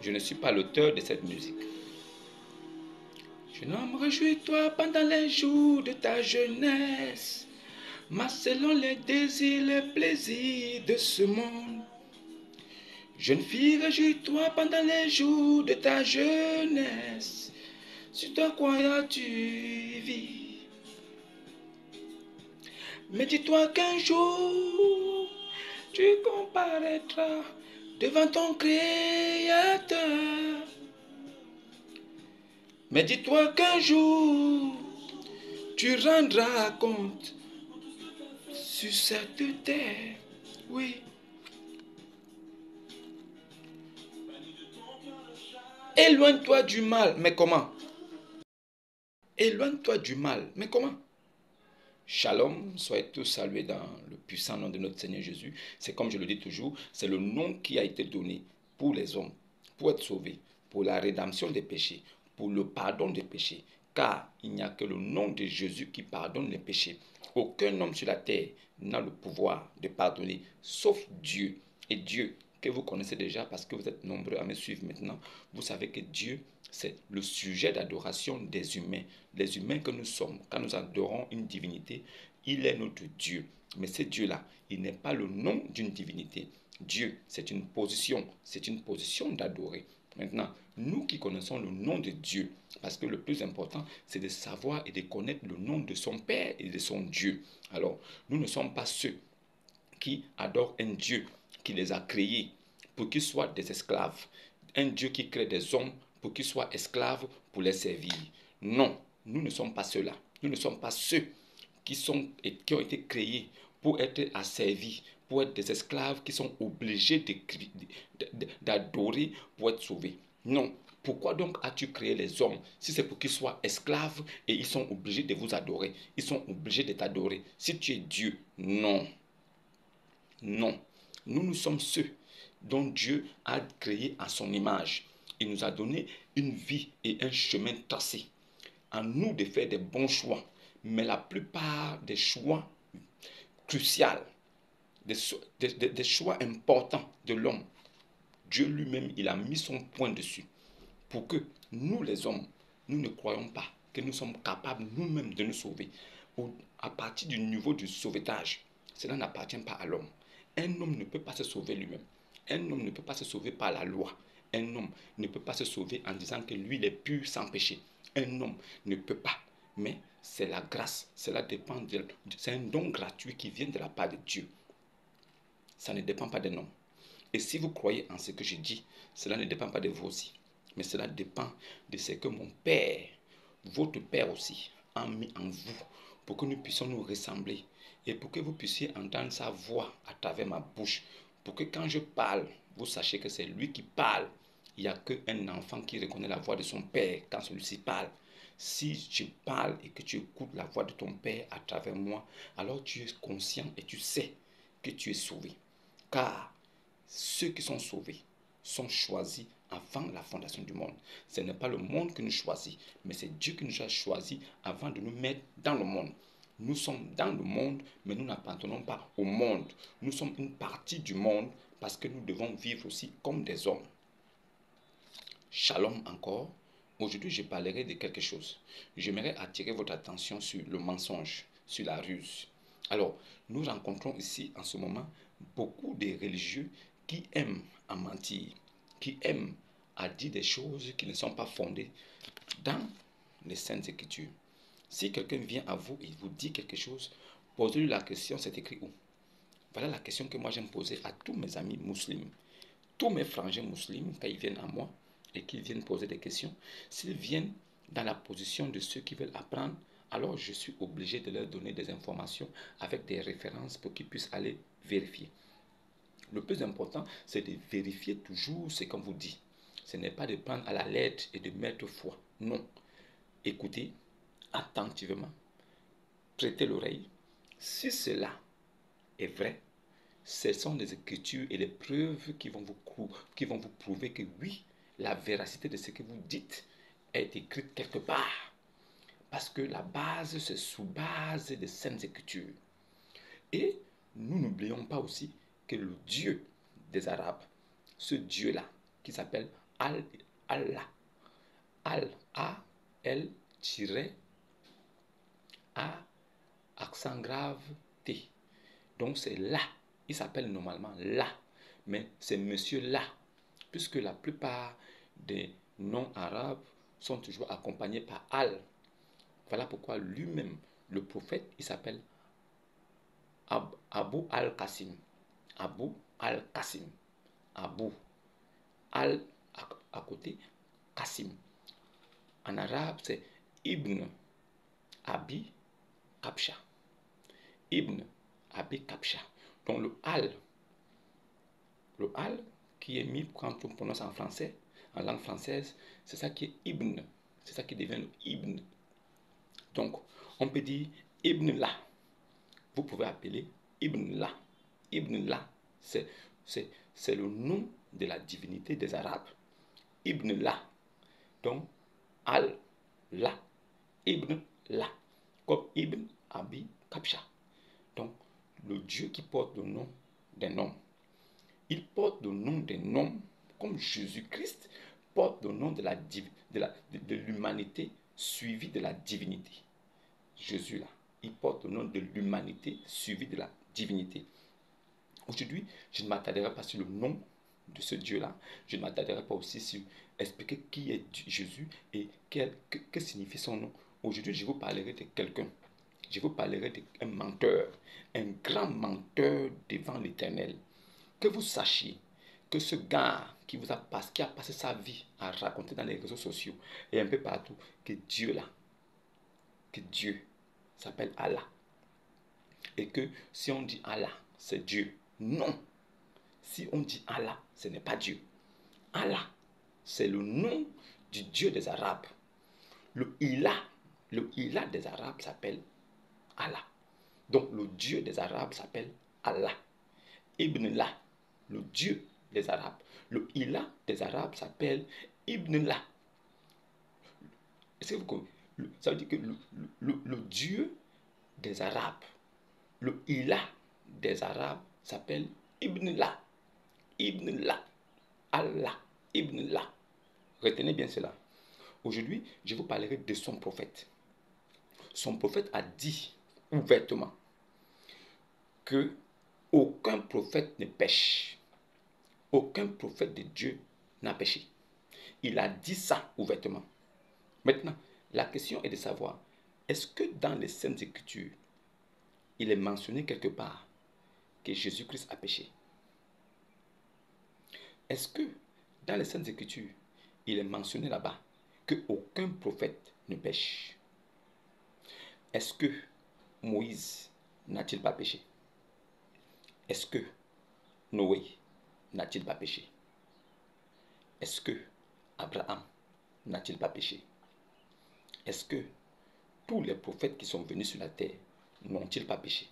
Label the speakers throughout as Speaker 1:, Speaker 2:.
Speaker 1: Je ne suis pas l'auteur de cette musique. Jeune homme, réjouis-toi pendant les jours de ta jeunesse, marcelant les désirs, les plaisirs de ce monde. Jeune fille, réjouis-toi pendant les jours de ta jeunesse, sur toi croyas-tu vis. Mais dis-toi qu'un jour, tu comparaîtras devant ton Créateur. Mais dis-toi qu'un jour, tu rendras compte sur cette terre. Oui. Éloigne-toi du mal. Mais comment? Éloigne-toi du mal. Mais comment? Shalom, soyez tous salués dans le puissant nom de notre Seigneur Jésus. C'est comme je le dis toujours, c'est le nom qui a été donné pour les hommes, pour être sauvés, pour la rédemption des péchés, pour le pardon des péchés. Car il n'y a que le nom de Jésus qui pardonne les péchés. Aucun homme sur la terre n'a le pouvoir de pardonner, sauf Dieu. Et Dieu, que vous connaissez déjà parce que vous êtes nombreux à me suivre maintenant, vous savez que Dieu, c'est le sujet d'adoration des humains. Les humains que nous sommes, quand nous adorons une divinité, il est notre Dieu. Mais ce Dieu-là, il n'est pas le nom d'une divinité. Dieu, c'est une position d'adorer. Maintenant, nous qui connaissons le nom de Dieu, parce que le plus important, c'est de savoir et de connaître le nom de son Père et de son Dieu. Alors, nous ne sommes pas ceux qui adorent un Dieu qui les a créés pour qu'ils soient des esclaves. Un Dieu qui crée des hommes pour qu'ils soient esclaves pour les servir. Non, nous ne sommes pas ceux-là. Nous ne sommes pas ceux qui ont été créés pour être asservis, pour être des esclaves qui sont obligés d'adorer pour être sauvés. Non. Pourquoi donc as-tu créé les hommes si c'est pour qu'ils soient esclaves et ils sont obligés de vous adorer? Ils sont obligés de t'adorer. Si tu es Dieu, non. Non. Nous sommes ceux dont Dieu a créé à son image. Il nous a donné une vie et un chemin tracé. À nous de faire des bons choix. Mais la plupart des choix cruciaux, des choix importants de l'homme, Dieu lui-même, il a mis son point dessus. Pour que nous les hommes, nous ne croyons pas que nous sommes capables nous-mêmes de nous sauver. À partir du niveau du sauvetage, cela n'appartient pas à l'homme. Un homme ne peut pas se sauver lui-même. Un homme ne peut pas se sauver par la loi. Un homme ne peut pas se sauver en disant que lui, il est pur sans péché. Un homme ne peut pas. Mais c'est la grâce. Cela dépend c'est un don gratuit qui vient de la part de Dieu. Ça ne dépend pas d'un homme. Et si vous croyez en ce que je dis, cela ne dépend pas de vous aussi. Mais cela dépend de ce que mon Père, votre Père aussi, a mis en vous pour que nous puissions nous ressembler et pour que vous puissiez entendre sa voix à travers ma bouche. Pour que quand je parle, vous sachiez que c'est lui qui parle. Il n'y a qu'un enfant qui reconnaît la voix de son Père quand celui-ci parle. Si je parle et que tu écoutes la voix de ton Père à travers moi, alors tu es conscient et tu sais que tu es sauvé. Car ceux qui sont sauvés sont choisis avant la fondation du monde. Ce n'est pas le monde que nous choisit, mais c'est Dieu qui nous a choisis avant de nous mettre dans le monde. Nous sommes dans le monde, mais nous n'appartenons pas au monde. Nous sommes une partie du monde parce que nous devons vivre aussi comme des hommes. Shalom encore. Aujourd'hui, je parlerai de quelque chose. J'aimerais attirer votre attention sur le mensonge, sur la ruse. Alors, nous rencontrons ici en ce moment beaucoup de religieux qui aiment à mentir, qui aiment à dire des choses qui ne sont pas fondées dans les Saintes Écritures. Si quelqu'un vient à vous et vous dit quelque chose, posez-lui la question, c'est écrit où? Voilà la question que moi j'aime poser à tous mes amis musulmans. Tous mes frangins musulmans, quand ils viennent à moi et qu'ils viennent poser des questions, s'ils viennent dans la position de ceux qui veulent apprendre, alors je suis obligé de leur donner des informations avec des références pour qu'ils puissent aller vérifier. Le plus important, c'est de vérifier toujours ce qu'on vous dit. Ce n'est pas de prendre à la lettre et de mettre foi. Non. Écoutez attentivement. Prêtez l'oreille. Si cela est vrai, ce sont les écritures et les preuves qui vont vous prouver que oui, la véracité de ce que vous dites est écrite quelque part. Parce que la base, c'est sous base des saintes écritures. Et nous n'oublions pas aussi que le Dieu des Arabes, ce Dieu-là, qui s'appelle Allah. Al, A-L, A, accent grave, T. Donc c'est là. Il s'appelle normalement là. Mais c'est monsieur là. Puisque la plupart des noms arabes sont toujours accompagnés par Al. Voilà pourquoi lui-même, le prophète, il s'appelle Abu al-Qasim. Abu al-Qasim. Abu al à côté, Qasim. En arabe, c'est Ibn Abi Kabsha. Ibn Abi Kabsha. Donc le al qui est mis quand on prononce en français, en langue française, c'est ça qui est Ibn. C'est ça qui devient le Ibn. Donc, on peut dire Ibn La. Vous pouvez appeler Ibn La. Ibn La, c'est le nom de la divinité des Arabes. Ibn La. Donc, Al-La. Ibn La. Comme Ibn Abi Kabsha. Donc, le Dieu qui porte le nom des noms. Il porte le nom des noms comme Jésus-Christ porte le nom de l'humanité suivi de la divinité. Jésus là, il porte le nom de l'humanité suivi de la divinité. Aujourd'hui, je ne m'attarderai pas sur le nom de ce Dieu-là. Je ne m'attarderai pas aussi sur expliquer qui est Jésus et que signifie son nom. Aujourd'hui, je vous parlerai de quelqu'un. Je vous parlerai d'un menteur, un grand menteur devant l'Éternel. Que vous sachiez que ce gars qui a passé sa vie à raconter dans les réseaux sociaux et un peu partout, que Dieu s'appelle Allah. Et que si on dit Allah, c'est Dieu. Non. Si on dit Allah, ce n'est pas Dieu. Allah, c'est le nom du Dieu des Arabes. Le Ilah des Arabes s'appelle Allah. Donc le Dieu des Arabes s'appelle Allah. Ibn La, le Dieu des Arabes. Le Ilah des Arabes s'appelle Ibn La. Est-ce que vous comprenez? Ça veut dire que le Dieu des Arabes, le Ilah des Arabes s'appelle Ibn La. Ibn La. Allah. Ibn La. Retenez bien cela. Aujourd'hui, je vous parlerai de son prophète. Son prophète a dit ouvertement que aucun prophète ne pêche. Aucun prophète de Dieu n'a péché. Il a dit ça ouvertement. Maintenant, la question est de savoir, est-ce que dans les Saintes Écritures, il est mentionné quelque part que Jésus-Christ a péché? Est-ce que dans les Saintes Écritures, il est mentionné là-bas qu'aucun prophète ne pêche? Est-ce que Moïse n'a-t-il pas péché? Est-ce que Noé n'a-t-il pas péché? Est-ce que Abraham n'a-t-il pas péché? Est-ce que tous les prophètes qui sont venus sur la terre n'ont-ils pas péché?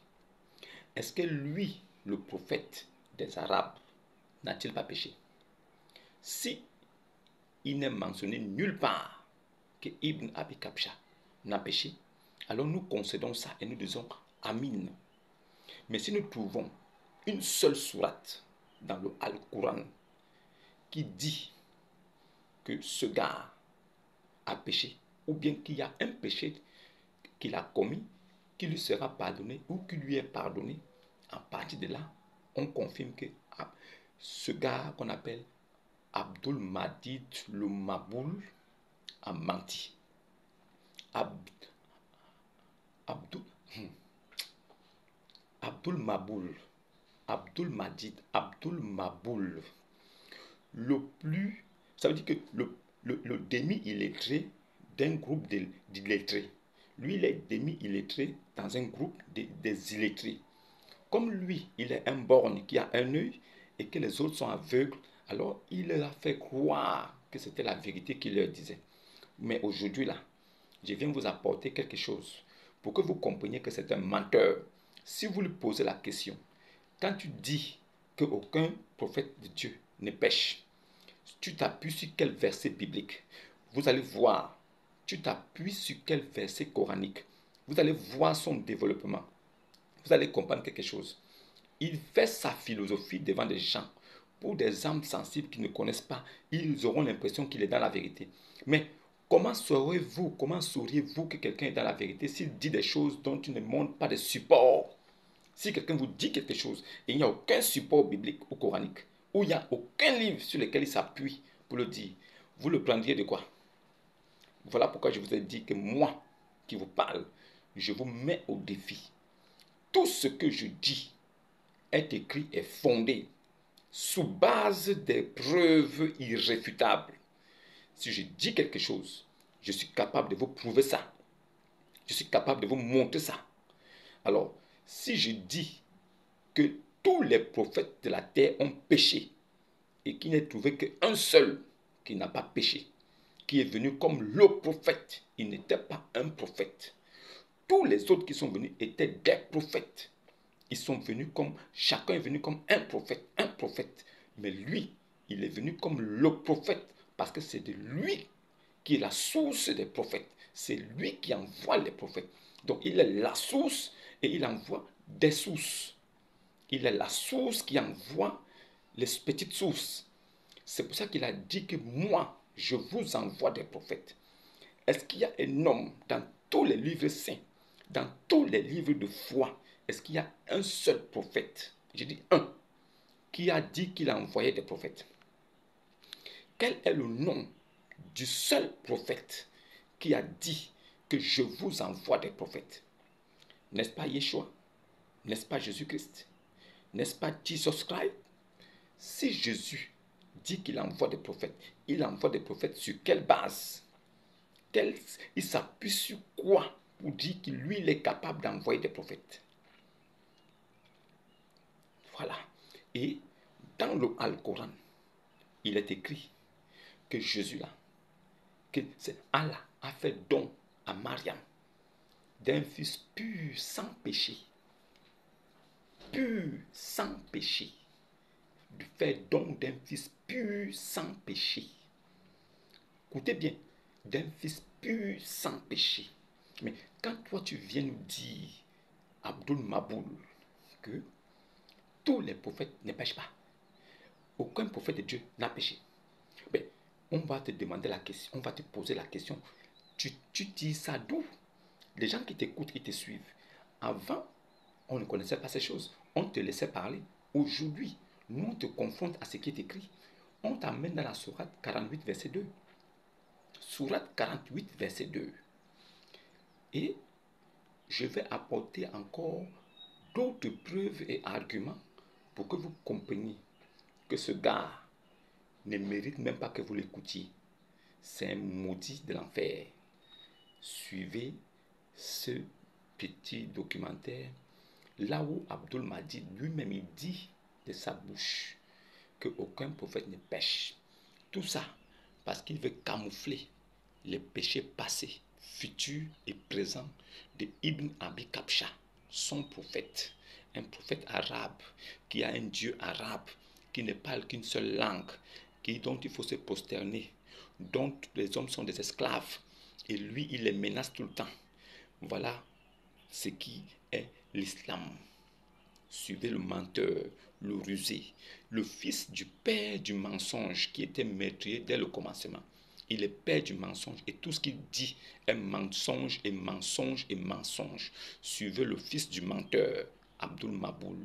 Speaker 1: Est-ce que lui, le prophète des Arabes, n'a-t-il pas péché? Si il n'est mentionné nulle part que Ibn Abi Kabsha n'a péché, alors nous concédons ça et nous disons Amin. Mais si nous trouvons une seule sourate dans le Al-Quran qui dit que ce gars a péché, ou bien qu'il y a un péché qu'il a commis, qui lui sera pardonné ou qui lui est pardonné, à partir de là, on confirme que ce gars qu'on appelle Abdul Majid le Maboul a menti. Abdul, Abdul Maboul, Abdul Majid, Abdul Maboul, le plus, ça veut dire que le demi-illettré d'un groupe d'illettrés. Lui, il est demi-illettré dans un groupe des illettrés. Comme lui, il est un borgne qui a un œil et que les autres sont aveugles, alors il leur a fait croire que c'était la vérité qu'il leur disait. Mais aujourd'hui, là, je viens vous apporter quelque chose pour que vous compreniez que c'est un menteur. Si vous lui posez la question, quand tu dis qu'aucun prophète de Dieu ne pêche, tu t'appuies sur quel verset biblique? Vous allez voir. Tu t'appuies sur quel verset coranique? Vous allez voir son développement. Vous allez comprendre quelque chose. Il fait sa philosophie devant des gens pour des âmes sensibles qui ne connaissent pas, ils auront l'impression qu'il est dans la vérité. Mais comment sauriez-vous que quelqu'un est dans la vérité s'il dit des choses dont il ne montre pas de support? Si quelqu'un vous dit quelque chose et il n'y a aucun support biblique ou coranique, ou il n'y a aucun livre sur lequel il s'appuie pour le dire, vous le prendriez de quoi? Voilà pourquoi je vous ai dit que moi qui vous parle, je vous mets au défi. Tout ce que je dis est écrit et fondé sous base des preuves irréfutables. Si je dis quelque chose, je suis capable de vous prouver ça. Je suis capable de vous montrer ça. Alors, si je dis que tous les prophètes de la terre ont péché et qu'il n'est trouvé qu'un seul qui n'a pas péché, qui est venu comme le prophète, il n'était pas un prophète. Tous les autres qui sont venus étaient des prophètes. Ils sont venus comme, chacun est venu comme un prophète. Mais lui, il est venu comme le prophète parce que c'est de lui qui est la source des prophètes. C'est lui qui envoie les prophètes. Donc il est la source et il envoie des sources. Il est la source qui envoie les petites sources. C'est pour ça qu'il a dit que moi, je vous envoie des prophètes. Est-ce qu'il y a un homme dans tous les livres saints, dans tous les livres de foi, est-ce qu'il y a un seul prophète, j'ai dit un, qui a dit qu'il a envoyé des prophètes? Quel est le nom du seul prophète qui a dit que je vous envoie des prophètes? N'est-ce pas Yeshua? N'est-ce pas Jésus-Christ? N'est-ce pas Jesus Christ? Si Jésus dit qu'il envoie des prophètes, il envoie des prophètes sur quelle base? Il s'appuie sur quoi pour dire que lui, il est capable d'envoyer des prophètes? Voilà. Et dans le Al-Coran, il est écrit que Jésus là, que c'est Allah a fait don à Mariam d'un fils pur sans péché. Pur sans péché. De faire don d'un fils pur sans péché. Écoutez bien, d'un fils pur sans péché. Mais quand toi tu viens nous dire, Abdul Maboul, que tous les prophètes ne pêchent pas, aucun prophète de Dieu n'a péché, mais on va te demander la question, on va te poser la question, tu dis ça d'où? Les gens qui t'écoutent, qui te suivent, avant, on ne connaissait pas ces choses, on te laissait parler. Aujourd'hui, nous on te confronte à ce qui est écrit. On t'amène dans la sourate 48, verset 2. Sourate 48, verset 2. Et je vais apporter encore d'autres preuves et arguments pour que vous compreniez que ce gars ne mérite même pas que vous l'écoutiez. C'est un maudit de l'enfer. Suivez ce petit documentaire là où Abdul Mahdi lui-même il dit de sa bouche qu'aucun prophète ne pêche. Tout ça parce qu'il veut camoufler les péchés passés, futurs et présents de Ibn Abi Kabsha, son prophète, un prophète arabe qui a un Dieu arabe, qui ne parle qu'une seule langue, dont il faut se prosterner, dont les hommes sont des esclaves, et lui il les menace tout le temps. Voilà ce qui est l'islam. Suivez le menteur, le rusé, le fils du père du mensonge qui était meurtrier dès le commencement. Il est père du mensonge et tout ce qu'il dit est mensonge et mensonge et mensonge. Suivez le fils du menteur, Abdul Maboul.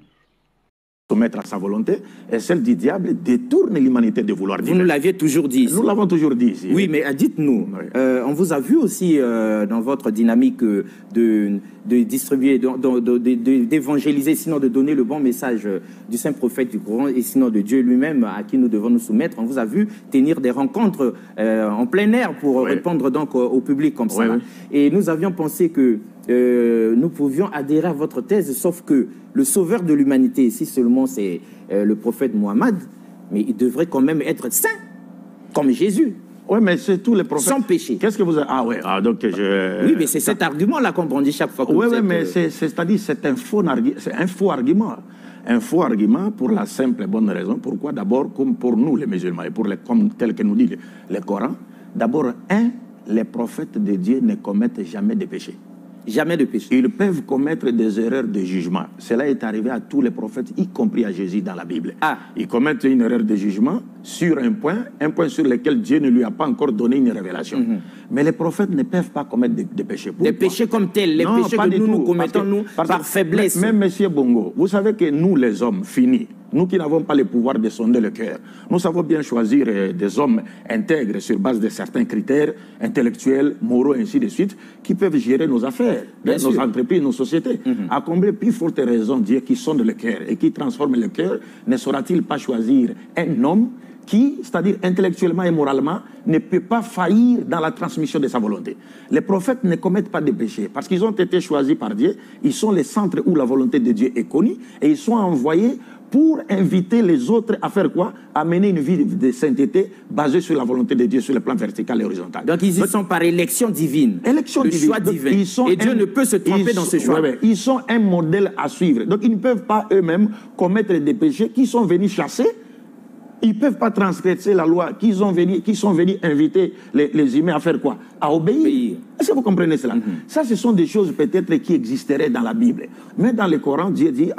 Speaker 2: Soumettre à sa volonté, et celle du diable détourne l'humanité de vouloir dire.
Speaker 3: Vous nous l'aviez toujours dit.
Speaker 2: Nous l'avons toujours dit ici.
Speaker 3: Oui, mais dites-nous, on vous a vu aussi dans votre dynamique de distribuer, d'évangéliser, sinon de donner le bon message du saint prophète du Coran, et sinon de Dieu lui-même à qui nous devons nous soumettre. On vous a vu tenir des rencontres en plein air pour répondre donc au public comme ça. Et nous avions pensé que nous pouvions adhérer à votre thèse, sauf que le sauveur de l'humanité, si seulement c'est le prophète Mohammed, mais il devrait quand même être saint, comme Jésus.
Speaker 2: Oui, mais c'est tous les prophètes.
Speaker 3: Sans péché.
Speaker 2: Qu'est-ce que vous avez... Ah oui, donc je...
Speaker 3: Oui, mais c'est cet argument-là qu'on brandit chaque fois que
Speaker 2: oui,
Speaker 3: vous êtes...
Speaker 2: mais c'est-à-dire c'est un faux argument. Un faux argument pour la simple et bonne raison. Pourquoi? D'abord, comme pour nous les musulmans, et comme tel que nous dit le Coran, d'abord, les prophètes de Dieu ne commettent jamais de péché.
Speaker 3: Jamais de péché.
Speaker 2: Ils peuvent commettre des erreurs de jugement. Cela est arrivé à tous les prophètes, y compris à Jésus dans la Bible. Ils commettent une erreur de jugement sur un point sur lequel Dieu ne lui a pas encore donné une révélation. Mais les prophètes ne peuvent pas commettre des péchés. Pourquoi?
Speaker 3: Des péchés comme tels, les péchés que nous commettons, nous, par faiblesse.
Speaker 2: Même M. Bongo, vous savez que nous, les hommes finis, nous qui n'avons pas le pouvoir de sonder le cœur, nous savons bien choisir des hommes intègres sur base de certains critères intellectuels, moraux, ainsi de suite, qui peuvent gérer nos affaires, nos entreprises, nos sociétés. À combler plus forte raison, Dieu qui sonde le cœur et qui transforme le cœur, ne saura-t-il pas choisir un homme qui, c'est-à-dire intellectuellement et moralement, ne peut pas faillir dans la transmission de sa volonté. Les prophètes ne commettent pas de péché parce qu'ils ont été choisis par Dieu, ils sont les centres où la volonté de Dieu est connue et ils sont envoyés pour inviter les autres à faire quoi? À mener une vie de sainteté basée sur la volonté de Dieu sur le plan vertical et horizontal.
Speaker 3: Donc ils y sont par élection divine.
Speaker 2: Élection divine.
Speaker 3: Choix divin. Et Dieu ne peut se tromper dans ce choix.
Speaker 2: Ils sont un modèle à suivre. Donc ils ne peuvent pas eux-mêmes commettre des péchés qui sont venus chasser. Ils ne peuvent pas transgresser la loi qui sont venus inviter les humains à faire quoi? À obéir. Est-ce que vous comprenez cela? Ça, ce sont des choses peut-être qui existeraient dans la Bible. Mais dans le Coran, Dieu dit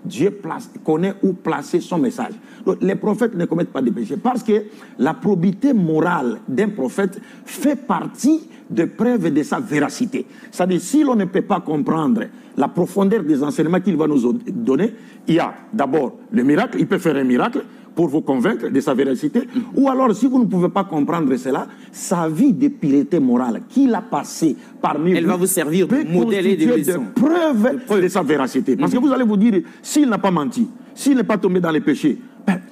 Speaker 2: Dieu connaît où placer son message. Donc, les prophètes ne commettent pas de péché parce que la probité morale d'un prophète fait partie de preuves de sa véracité. C'est-à-dire, si l'on ne peut pas comprendre la profondeur des enseignements qu'il va nous donner, il y a d'abord le miracle, il peut faire un miracle pour vous convaincre de sa véracité, ou alors, si vous ne pouvez pas comprendre cela, sa vie de piété morale qu'il a passée parmi
Speaker 3: Elle va vous servir de modèle et de leçon.
Speaker 2: De preuve de sa véracité. Parce que vous allez vous dire, s'il n'a pas menti, s'il n'est pas tombé dans les péchés,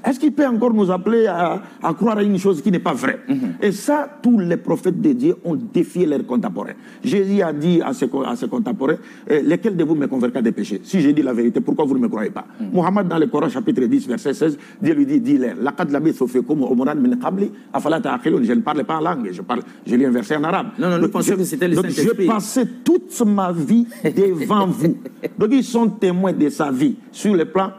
Speaker 2: est-ce qu'il peut encore nous appeler à croire à une chose qui n'est pas vraie? Et ça, tous les prophètes de Dieu ont défié leurs contemporains. Jésus a dit à ses contemporains, lesquels de vous me convertiront des péchés? Si j'ai dit la vérité, pourquoi vous ne me croyez pas? Mohammed, dans le Coran, chapitre 10, verset 16, Dieu lui dit, dis-leur, je ne parle pas en langue, je lis un verset en arabe.
Speaker 3: Non, nous pensions que c'était le Saint-Esprit.
Speaker 2: Je passais toute ma vie devant vous. Donc ils sont témoins de sa vie sur le plan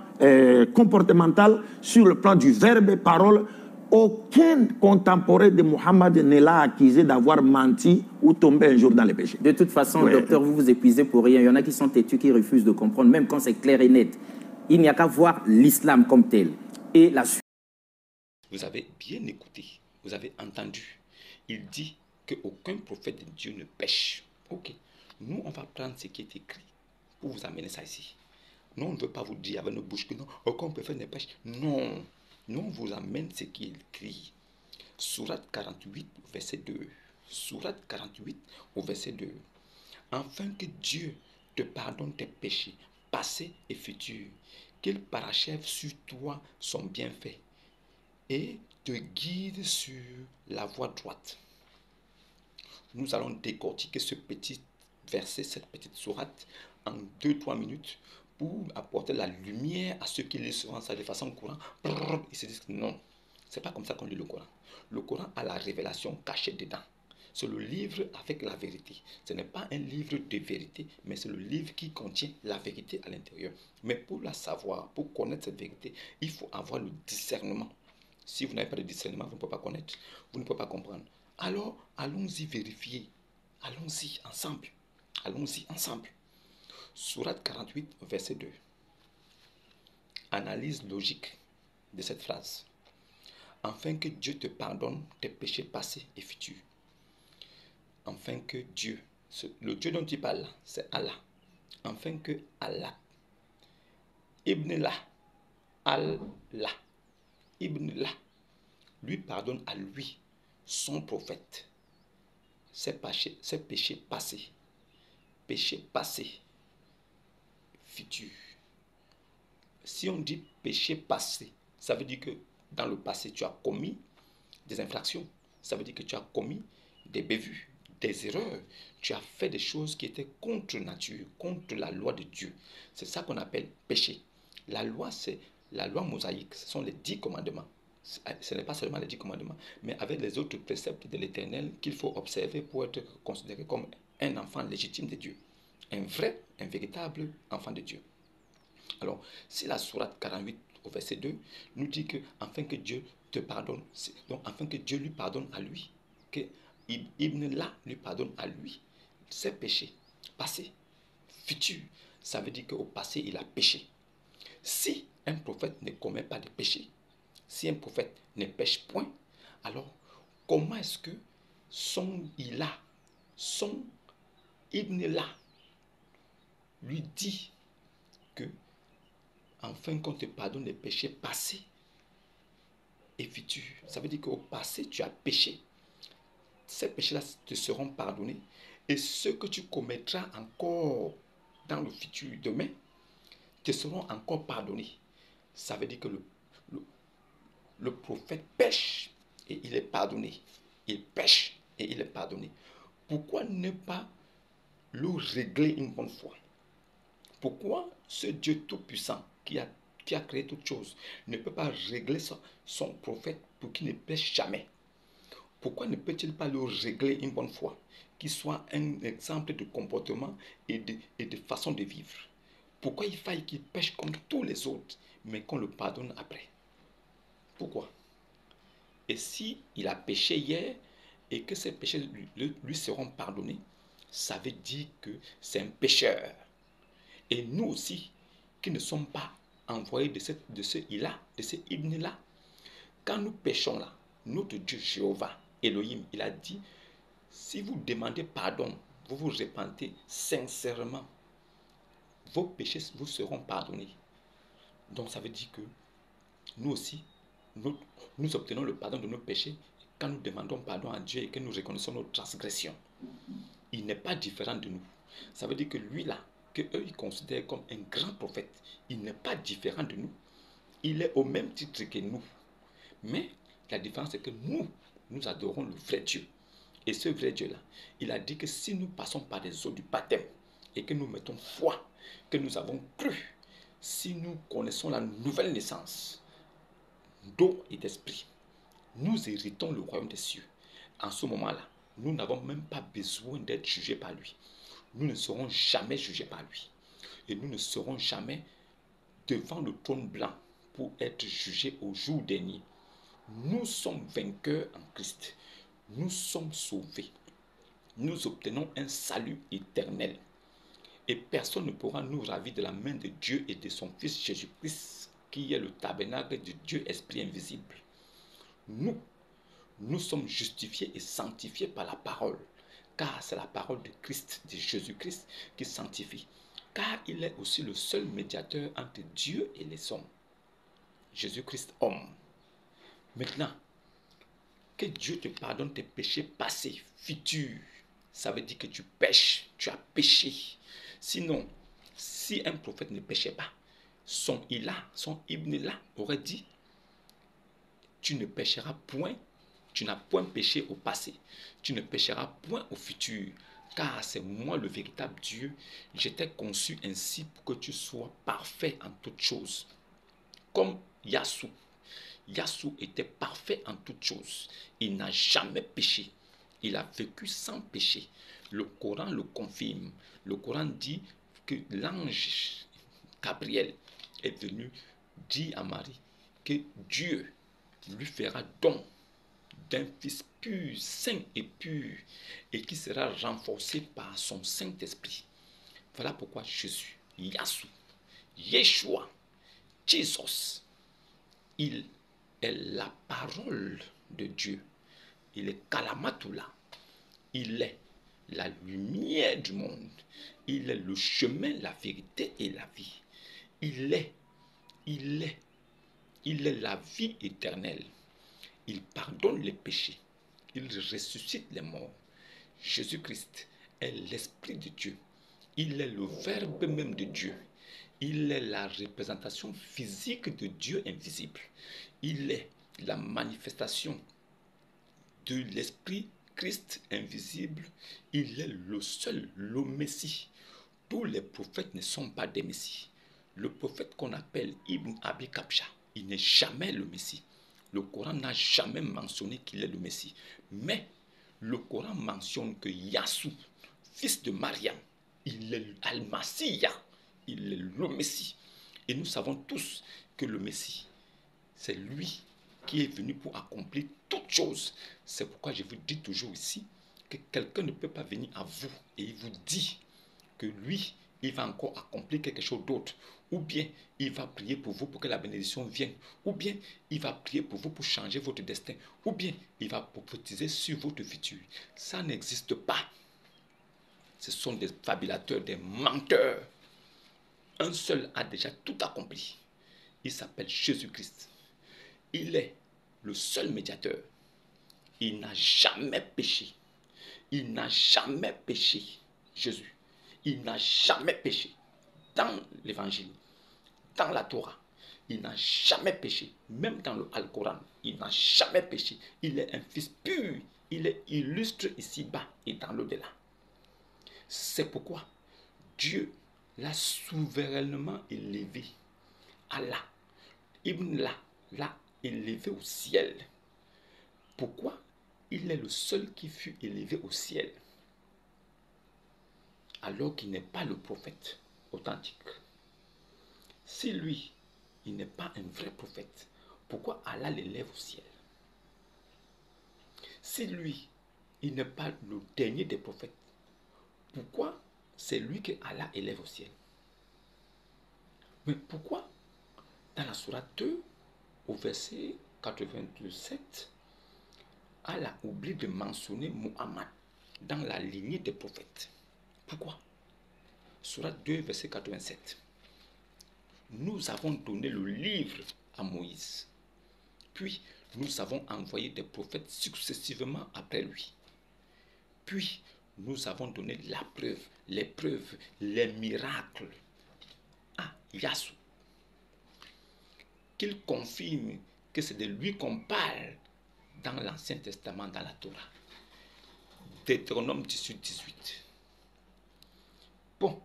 Speaker 2: comportemental, sur le plan du verbe, parole. Aucun contemporain de Mohammed ne l'a accusé d'avoir menti ou tombé un jour dans les péchés.
Speaker 3: De toute façon, docteur, vous vous épuisez pour rien. Il y en a qui sont têtus, qui refusent de comprendre, même quand c'est clair et net. Il n'y a qu'à voir l'islam comme tel. Et la suite.
Speaker 1: Vous avez bien écouté, vous avez entendu. Il dit qu'aucun prophète de Dieu ne pêche. Ok, nous on va prendre ce qui est écrit pour vous amener ça ici. Nous on ne veut pas vous dire avec nos bouches que non, aucun prophète ne pêche. Non, nous on vous amène ce qui est écrit. Sourate 48, verset 2. Sourate 48, au verset 2. Afin que Dieu te pardonne tes péchés, passés et futurs, qu'il parachève sur toi son bienfait et te guide sur la voie droite. Nous allons décortiquer ce petit verset, cette petite sourate, en 2-3 minutes pour apporter la lumière à ceux qui lisent ça de façon courante. Ils se disent non, c'est pas comme ça qu'on lit le Coran. Le Coran a la révélation cachée dedans. C'est le livre avec la vérité. Ce n'est pas un livre de vérité, mais c'est le livre qui contient la vérité à l'intérieur. Mais pour la savoir, pour connaître cette vérité, il faut avoir le discernement. Si vous n'avez pas de discernement, vous ne pouvez pas connaître, vous ne pouvez pas comprendre. Alors, allons-y vérifier. Allons-y ensemble. Allons-y ensemble. Sourate 48, verset 2. Analyse logique de cette phrase. Afin que Dieu te pardonne tes péchés passés et futurs. Afin que Dieu, le Dieu dont tu parles, c'est Allah. Afin que Allah, Ibn Allah, Ibn Allah, lui pardonne à lui, son prophète, ses péchés passés, futurs. Si on dit péché passé, ça veut dire que dans le passé, tu as commis des infractions. Ça veut dire que tu as commis des bévues, des erreurs. Tu as fait des choses qui étaient contre nature, contre la loi de Dieu. C'est ça qu'on appelle péché. La loi, c'est la loi mosaïque. Ce sont les 10 commandements. Ce n'est pas seulement les 10 commandements, mais avec les autres préceptes de l'Éternel qu'il faut observer pour être considéré comme un enfant légitime de Dieu. Un vrai, un véritable enfant de Dieu. Alors, si la sourate 48 au verset 2 nous dit que afin que Dieu te pardonne, donc afin que Dieu lui pardonne à lui, que Ibn là lui pardonne à lui ses péchés passés, futurs. Ça veut dire qu'au passé, il a péché. Si un prophète ne commet pas de péché, si un prophète ne pêche point, alors comment est-ce que son Ilah, son Ibn là, lui dit que, afin qu'on te pardonne les péchés passés et futurs? Ça veut dire qu'au passé, tu as péché. Ces péchés-là te seront pardonnés. Et ceux que tu commettras encore dans le futur, demain, te seront encore pardonnés. Ça veut dire que le prophète pêche et il est pardonné. Il pêche et il est pardonné. Pourquoi ne pas le régler une bonne fois? Pourquoi ce Dieu tout-puissant qui a créé toutes choses ne peut pas régler son prophète pour qu'il ne pêche jamais? Pourquoi ne peut-il pas le régler une bonne fois, qu'il soit un exemple de comportement et de façon de vivre? Pourquoi il faille qu'il pêche comme tous les autres, mais qu'on le pardonne après? Pourquoi? Et si il a péché hier et que ses péchés lui seront pardonnés, ça veut dire que c'est un pécheur. Et nous aussi, qui ne sommes pas envoyés de ce Ilah, de ce Ibn-là, quand nous péchons là, notre Dieu Jéhovah, Elohim, il a dit, si vous demandez pardon, vous vous repentez sincèrement, vos péchés vous seront pardonnés. Donc ça veut dire que nous aussi, nous obtenons le pardon de nos péchés quand nous demandons pardon à Dieu et que nous reconnaissons nos transgressions. Il n'est pas différent de nous. Ça veut dire que lui là, que eux ils considèrent comme un grand prophète, il n'est pas différent de nous. Il est au même titre que nous. Mais la différence c'est que nous adorons le vrai Dieu. Et ce vrai Dieu là, il a dit que si nous passons par les eaux du baptême et que nous mettons foi, que nous avons cru, si nous connaissons la nouvelle naissance d'eau et d'esprit, nous héritons le royaume des cieux. En ce moment-là, nous n'avons même pas besoin d'être jugés par lui. Nous ne serons jamais jugés par lui. Et nous ne serons jamais devant le trône blanc pour être jugés au jour dernier. Nous sommes vainqueurs en Christ. Nous sommes sauvés. Nous obtenons un salut éternel. Et personne ne pourra nous ravir de la main de Dieu et de son Fils Jésus-Christ, qui est le tabernacle de Dieu Esprit invisible. Nous sommes justifiés et sanctifiés par la parole, car c'est la parole de Christ, de Jésus-Christ, qui sanctifie, car il est aussi le seul médiateur entre Dieu et les hommes. Jésus-Christ homme. Maintenant, que Dieu te pardonne tes péchés passés, futurs, ça veut dire que tu pêches, tu as péché. Sinon, si un prophète ne péchait pas, son Ibn là aurait dit, tu ne pécheras point, tu n'as point péché au passé, tu ne pécheras point au futur, car c'est moi le véritable Dieu. Je t'ai conçu ainsi pour que tu sois parfait en toutes choses. Comme Yassou. Yassou était parfait en toutes choses. Il n'a jamais péché. Il a vécu sans péché. Le Coran le confirme. Le Coran dit que l'ange Gabriel est venu dire à Marie que Dieu lui fera don d'un fils pur, saint et pur, et qui sera renforcé par son Saint-Esprit. Voilà pourquoi Jésus, Yassou, Yeshua, Jesus, il est la parole de Dieu. Il est Kalamatula. Il est la lumière du monde. Il est le chemin, la vérité et la vie. Il est la vie éternelle. Il pardonne les péchés. Il ressuscite les morts. Jésus-Christ est l'Esprit de Dieu. Il est le Verbe même de Dieu. Il est la représentation physique de Dieu invisible. Il est la manifestation de l'Esprit Christ invisible. Il est le seul, le Messie. Tous les prophètes ne sont pas des Messies. Le prophète qu'on appelle Ibn Abi Kabsha, il n'est jamais le Messie. Le Coran n'a jamais mentionné qu'il est le Messie. Mais le Coran mentionne que Yassou, fils de Mariam, il est Al-Masiyah, il est le Messie. Et nous savons tous que le Messie, c'est lui qui est venu pour accomplir toutes choses. C'est pourquoi je vous dis toujours ici que quelqu'un ne peut pas venir à vous et il vous dit que lui, il va encore accomplir quelque chose d'autre, ou bien il va prier pour vous pour que la bénédiction vienne, ou bien il va prier pour vous pour changer votre destin, ou bien il va prophétiser sur votre futur. Ça n'existe pas. Ce sont des fabulateurs, des menteurs. Un seul a déjà tout accompli. Il s'appelle Jésus-Christ. Il est le seul médiateur. Il n'a jamais péché. Il n'a jamais péché, Jésus. Il n'a jamais péché. Dans l'évangile, dans la Torah, il n'a jamais péché. Même dans le Al-Coran, il n'a jamais péché. Il est un fils pur. Il est illustre ici-bas et dans l'au-delà. C'est pourquoi Dieu l'a souverainement élevé. Allah, Ibn l'a élevé au ciel. Pourquoi? Il est le seul qui fut élevé au ciel, alors qu'il n'est pas le prophète authentique. Si lui, il n'est pas un vrai prophète, pourquoi Allah l'élève au ciel? Si lui, il n'est pas le dernier des prophètes, pourquoi c'est lui que Allah élève au ciel? Mais pourquoi dans la sourate 2, au verset 87, Allah oublie de mentionner Muhammad dans la lignée des prophètes? Pourquoi? Sourate 2, verset 87. Nous avons donné le livre à Moïse. Puis, nous avons envoyé des prophètes successivement après lui. Puis, nous avons donné la preuve, les preuves, les miracles à Yassou, qu'il confirme que c'est de lui qu'on parle dans l'Ancien Testament, dans la Torah. Deutéronome 18, 18. Bon,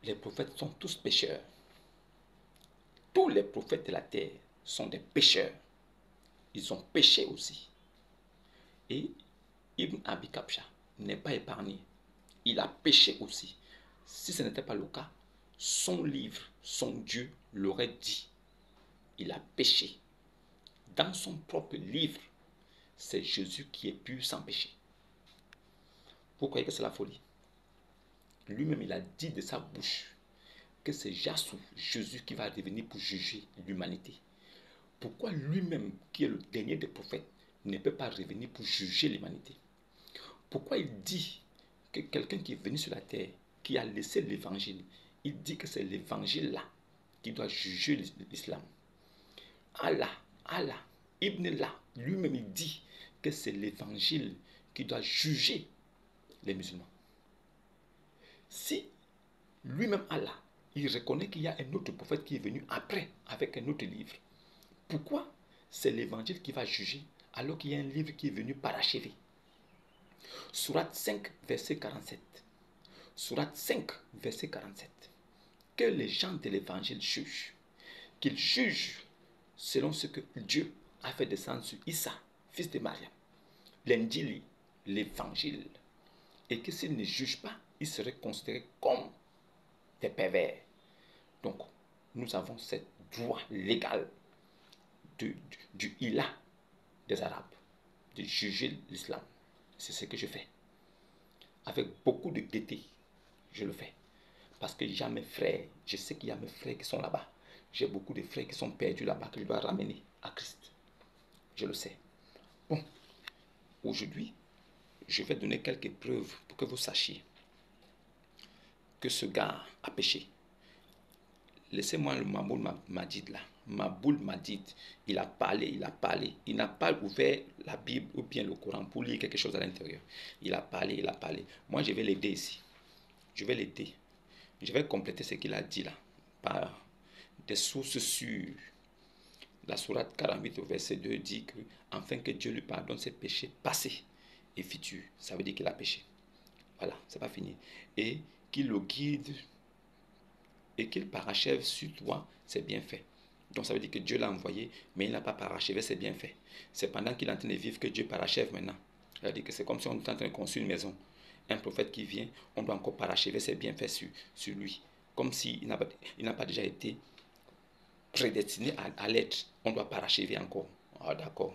Speaker 1: les prophètes sont tous pécheurs. Tous les prophètes de la terre sont des pécheurs. Ils ont péché aussi. Et Ibn Abi Kabsha n'est pas épargné. Il a péché aussi. Si ce n'était pas le cas, son livre, son Dieu l'aurait dit. Il a péché. Dans son propre livre, c'est Jésus qui est pur sans péché. Vous croyez que c'est la folie? Lui-même, il a dit de sa bouche que c'est Yassou, Jésus, qui va revenir pour juger l'humanité. Pourquoi lui-même, qui est le dernier des prophètes, ne peut pas revenir pour juger l'humanité? Pourquoi il dit que quelqu'un qui est venu sur la terre, qui a laissé l'évangile, il dit que c'est l'évangile là qui doit juger l'islam? Allah, Ibn Allah, lui-même il dit que c'est l'évangile qui doit juger les musulmans. Si lui-même Allah, il reconnaît qu'il y a un autre prophète qui est venu après avec un autre livre, pourquoi c'est l'évangile qui va juger alors qu'il y a un livre qui est venu parachever? Sourate 5, verset 47. Sourate 5, verset 47. Que les gens de l'évangile jugent. Qu'ils jugent selon ce que Dieu a fait descendre sur Issa, fils de Mariam, l'Injili, l'évangile. Et que s'ils ne jugent pas, ils seraient considérés comme des pervers. Donc, nous avons ce droit légal du Ilah des Arabes, de juger l'islam. C'est ce que je fais. Avec beaucoup de gaieté, je le fais. Parce que j'ai mes frères, je sais qu'il y a mes frères qui sont là-bas. J'ai beaucoup de frères qui sont perdus là-bas, que je dois ramener à Christ. Je le sais. Bon, aujourd'hui, je vais donner quelques preuves pour que vous sachiez que ce gars a péché. Laissez-moi le Maboul Madid là. Maboul Madid, il a parlé. Il n'a pas ouvert la Bible ou bien le Coran pour lire quelque chose à l'intérieur. Il a parlé. Moi, je vais l'aider ici. Je vais l'aider. Je vais compléter ce qu'il a dit là par des sources sûres. La sourate 48 au verset 2 dit que afin que Dieu lui pardonne ses péchés passés et futurs. Ça veut dire qu'il a péché. Voilà, c'est pas fini. Et qu'il le guide et qu'il parachève sur toi ses bienfaits. Donc ça veut dire que Dieu l'a envoyé, mais il n'a pas parachevé ses bienfaits. C'est pendant qu'il est en train de vivre que Dieu parachève maintenant. C'est-à-dire que c'est comme si on était en train de construire une maison. Un prophète qui vient, on doit encore parachever ses bienfaits sur lui. Comme s'il n'a pas déjà été prédestiné à l'être. On doit parachever encore. Ah, d'accord.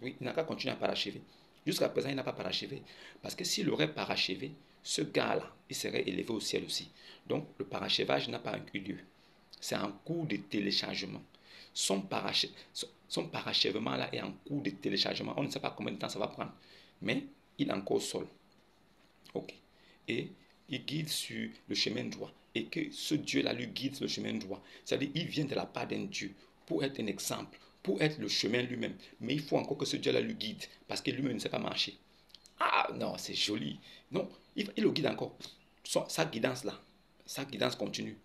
Speaker 1: Oui, il n'a qu'à continuer à parachever. Jusqu'à présent, il n'a pas parachevé. Parce que s'il aurait parachevé, ce gars-là, il serait élevé au ciel aussi. Donc, le parachèvage n'a pas eu lieu. C'est en cours de téléchargement. Son parachèvement-là est en cours de téléchargement. On ne sait pas combien de temps ça va prendre. Mais il est encore au sol. Ok. Et il guide sur le chemin droit. Et que ce Dieu-là lui guide sur le chemin droit. C'est-à-dire qu'il vient de la part d'un Dieu pour être un exemple, pour être le chemin lui-même. Mais il faut encore que ce Dieu-là lui guide. Parce que lui-même ne sait pas marcher. Ah non, c'est joli. Non, il le guide encore. Sa guidance là, sa guidance continue.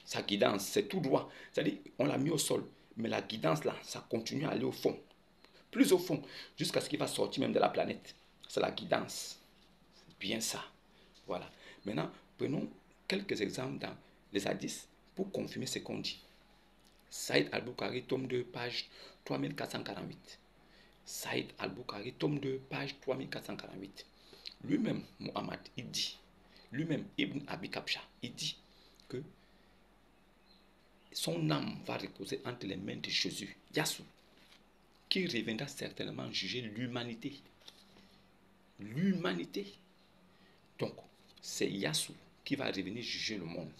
Speaker 1: Sa guidance, c'est tout droit. C'est-à-dire, on l'a mis au sol. Mais la guidance là, ça continue à aller au fond. Plus au fond, jusqu'à ce qu'il va sortir même de la planète. C'est la guidance. C'est bien ça. Voilà. Maintenant, prenons quelques exemples dans les hadiths pour confirmer ce qu'on dit. Saïd al-Bukhari, tome 2, page 3448. Saïd al-Bukhari, tome 2, page 3448. Lui-même, Muhammad, il dit, lui-même, Ibn Abi Kabsha, il dit que son âme va reposer entre les mains de Jésus, Yassou, qui reviendra certainement juger l'humanité. L'humanité. Donc, c'est Yassou qui va revenir juger le monde.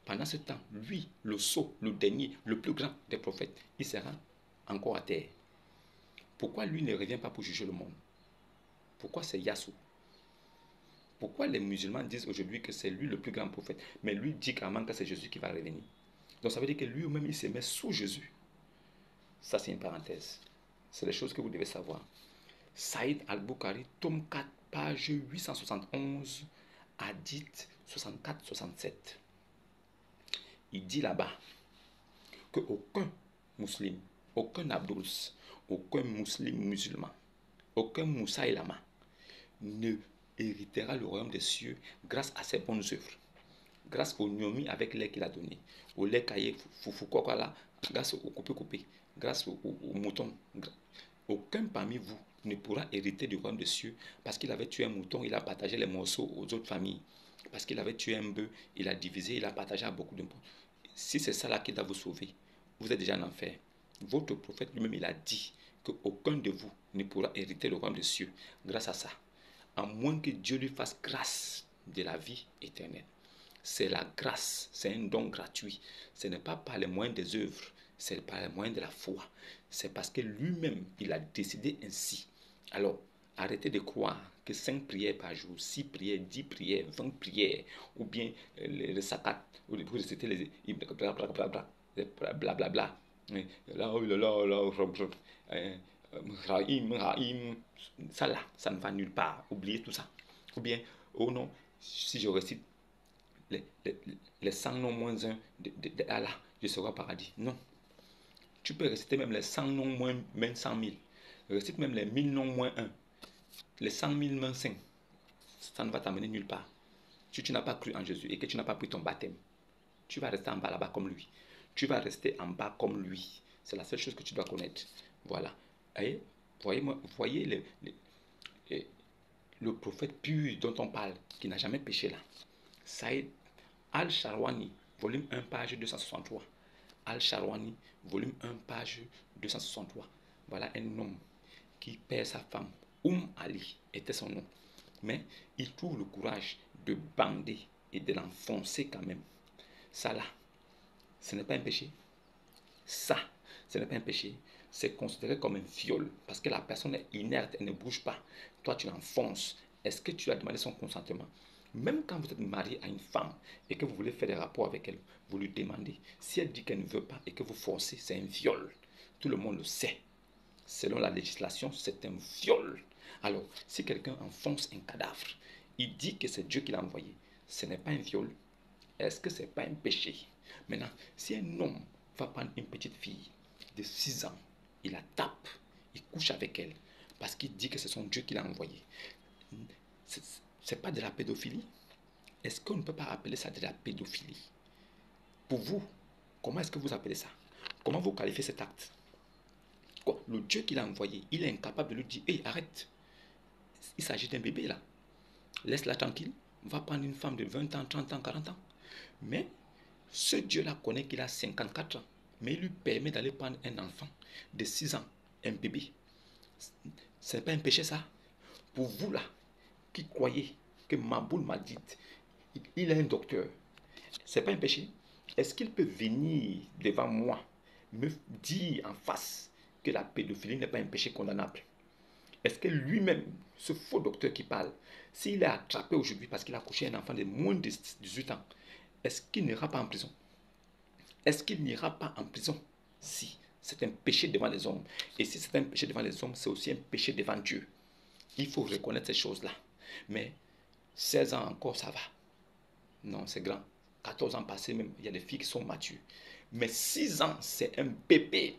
Speaker 1: Pendant ce temps, lui, le sot, le dernier, le plus grand des prophètes, il sera encore à terre. Pourquoi lui ne revient pas pour juger le monde? Pourquoi c'est Yassou? Pourquoi les musulmans disent aujourd'hui que c'est lui le plus grand prophète, mais lui dit carrément que c'est Jésus qui va revenir? Donc ça veut dire que lui-même, il se met sous Jésus. Ça, c'est une parenthèse. C'est les choses que vous devez savoir. Saïd al-Bukhari, tome 4, page 871, hadith 64-67. Il dit là-bas qu'aucun musulman, aucun Abdous, aucun musulman, aucun Moussaïlama ne héritera le royaume des cieux grâce à ses bonnes œuvres, grâce au gnomi avec lait qu'il a donné, au lait caillé, foufoukokwala, grâce au coupé-coupé, grâce au mouton. Aucun parmi vous ne pourra hériter du royaume des cieux parce qu'il avait tué un mouton, il a partagé les morceaux aux autres familles. Parce qu'il avait tué un bœuf, il a divisé, il a partagé à beaucoup de monde. Si c'est ça là qui doit vous sauver, vous êtes déjà en enfer. Votre prophète lui-même, il a dit qu'aucun de vous ne pourra hériter le royaume des cieux grâce à ça. À moins que Dieu lui fasse grâce de la vie éternelle. C'est la grâce, c'est un don gratuit. Ce n'est pas par les moyens des œuvres, c'est par les moyens de la foi. C'est parce que lui-même, il a décidé ainsi. Alors, arrêtez de croire que 5 prières par jour, 6 prières, 10 prières, 20 prières, ou bien le sakat, ou pour réciter les blablabla, blablabla. Ça là, ça ne va nulle part. Oubliez tout ça. Ou bien, oh non, si je récite les 100 noms moins 1 d'Allah, je serai au paradis. Non. Tu peux réciter même les 100 noms moins même 100 000. Récite même les 1000 noms moins 1. Les 100 000 moins 5. Ça ne va t'amener nulle part. Si tu n'as pas cru en Jésus et que tu n'as pas pris ton baptême, tu vas rester en bas là-bas comme lui. Tu vas rester en bas comme lui. C'est la seule chose que tu dois connaître. Voilà. Et voyez le prophète pur dont on parle, qui n'a jamais péché là. Saïd Al-Sharwani, volume 1, page 263. Al-Sharwani, volume 1, page 263. Voilà un homme qui perd sa femme. Ali était son nom. Mais il trouve le courage de bander et de l'enfoncer quand même. Ça là, ce n'est pas un péché. Ça, ce n'est pas un péché. C'est considéré comme un viol parce que la personne est inerte, elle ne bouge pas. Toi, tu l'enfonces. Est-ce que tu as demandé son consentement? Même quand vous êtes marié à une femme et que vous voulez faire des rapports avec elle, vous lui demandez. Si elle dit qu'elle ne veut pas et que vous forcez, c'est un viol. Tout le monde le sait. Selon la législation, c'est un viol. Alors, si quelqu'un enfonce un cadavre, il dit que c'est Dieu qui l'a envoyé. Ce n'est pas un viol. Est-ce que ce n'est pas un péché? Maintenant, si un homme va prendre une petite fille de 6 ans, il la tape, il couche avec elle, parce qu'il dit que c'est son Dieu qui l'a envoyé. C'est pas de la pédophilie? Est-ce qu'on ne peut pas appeler ça de la pédophilie? Pour vous, comment est-ce que vous appelez ça? Comment vous qualifiez cet acte? Quoi? Le Dieu qui l'a envoyé, il est incapable de lui dire, hey, arrête, il s'agit d'un bébé là, laisse-la tranquille, va prendre une femme de 20 ans, 30 ans, 40 ans. Mais ce Dieu-là connaît qu'il a 54 ans, mais il lui permet d'aller prendre un enfant de 6 ans, un bébé. Ce n'est pas un péché ça? Pour vous là, qui croyez que Maboul m'a dit, il est un docteur, c'est pas un péché? Est-ce qu'il peut venir devant moi, me dire en face que la pédophilie n'est pas un péché condamnable? Est-ce que lui-même, ce faux docteur qui parle, s'il est attrapé aujourd'hui parce qu'il a couché un enfant de moins de 18 ans, est-ce qu'il n'ira pas en prison? Est-ce qu'il n'ira pas en prison? Si, c'est un péché devant les hommes. Et si c'est un péché devant les hommes, c'est aussi un péché devant Dieu. Il faut reconnaître ces choses-là. Mais 16 ans encore, ça va. Non, c'est grand. 14 ans passés même, il y a des filles qui sont matures. Mais 6 ans, c'est un bébé.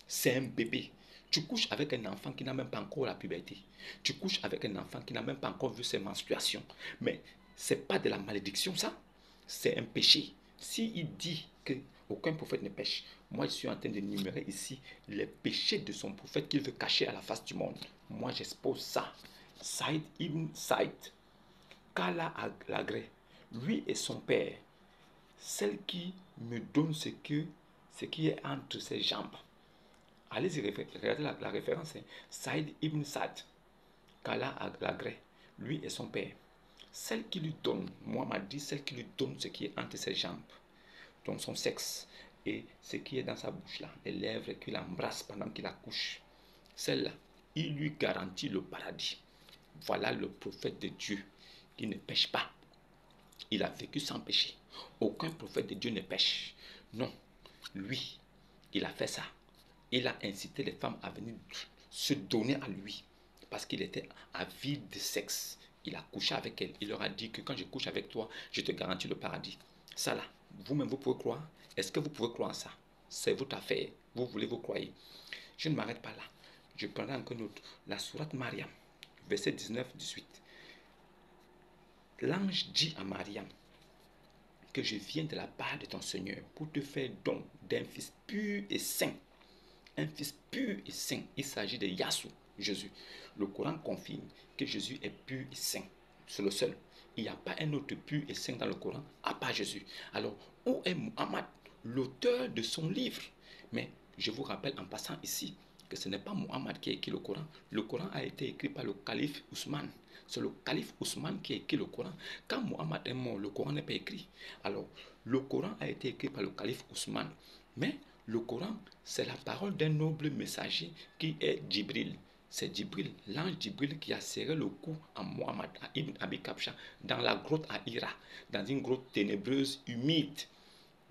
Speaker 1: C'est un bébé. Tu couches avec un enfant qui n'a même pas encore la puberté. Tu couches avec un enfant qui n'a même pas encore vu ses menstruations. Mais ce n'est pas de la malédiction, ça. C'est un péché. S'il dit que aucun prophète ne pêche, moi je suis en train de d'énumérer ici les péchés de son prophète qu'il veut cacher à la face du monde. Moi j'expose ça. Saïd ibn Saïd, Kala Lagré, lui et son père, celle qui me donne ce qui est entre ses jambes. Allez-y, regardez la référence. Saïd ibn Saad, Kala Lagré, lui et son père. Celle qui lui donne, moi m'a dit, celle qui lui donne ce qui est entre ses jambes, donc son sexe, et ce qui est dans sa bouche là, les lèvres qu'il embrasse pendant qu'il accouche. Celle-là, il lui garantit le paradis. Voilà le prophète de Dieu qui ne pêche pas. Il a vécu sans péché. Aucun prophète de Dieu ne pêche. Non, lui, il a fait ça. Il a incité les femmes à venir se donner à lui parce qu'il était avide de sexe. Il a couché avec elles. Il leur a dit que quand je couche avec toi, je te garantis le paradis. Ça là, vous-même vous pouvez croire. Est-ce que vous pouvez croire ça? C'est votre affaire. Vous voulez vous croyez. Je ne m'arrête pas là. Je prendrai encore une autre. La sourate Mariam, verset 19-18. L'ange dit à Mariam que je viens de la part de ton Seigneur pour te faire don d'un fils pur et saint. Un fils pur et saint. Il s'agit de Yassou, Jésus. Le Coran confirme que Jésus est pur et saint. C'est le seul. Il n'y a pas un autre pur et saint dans le Coran, à part Jésus. Alors, où est Muhammad, l'auteur de son livre? Mais je vous rappelle en passant ici que ce n'est pas Muhammad qui a écrit le Coran. Le Coran a été écrit par le calife Ousmane. C'est le calife Ousmane qui a écrit le Coran. Quand Muhammad est mort, le Coran n'est pas écrit. Alors, le Coran a été écrit par le calife Ousmane. Mais le Coran, c'est la parole d'un noble messager qui est Djibril. C'est Djibril, l'ange Djibril qui a serré le cou à Muhammad, à Ibn Abi Kabsha, dans la grotte à Hira, dans une grotte ténébreuse, humide,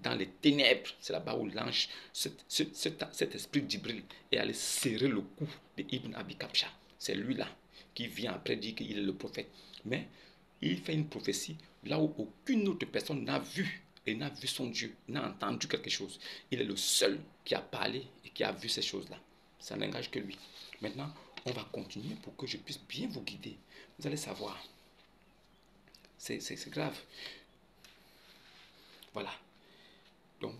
Speaker 1: dans les ténèbres. C'est là-bas où l'ange, cet esprit Djibril, est allé serrer le cou de Ibn Abi Kabsha. C'est lui-là qui vient après dire qu'il est le prophète. Mais il fait une prophétie là où aucune autre personne n'a vu. Et n'a vu son Dieu, n'a entendu quelque chose. Il est le seul qui a parlé et qui a vu ces choses-là. Ça n'engage que lui. Maintenant, on va continuer pour que je puisse bien vous guider. Vous allez savoir. C'est grave. Voilà. Donc,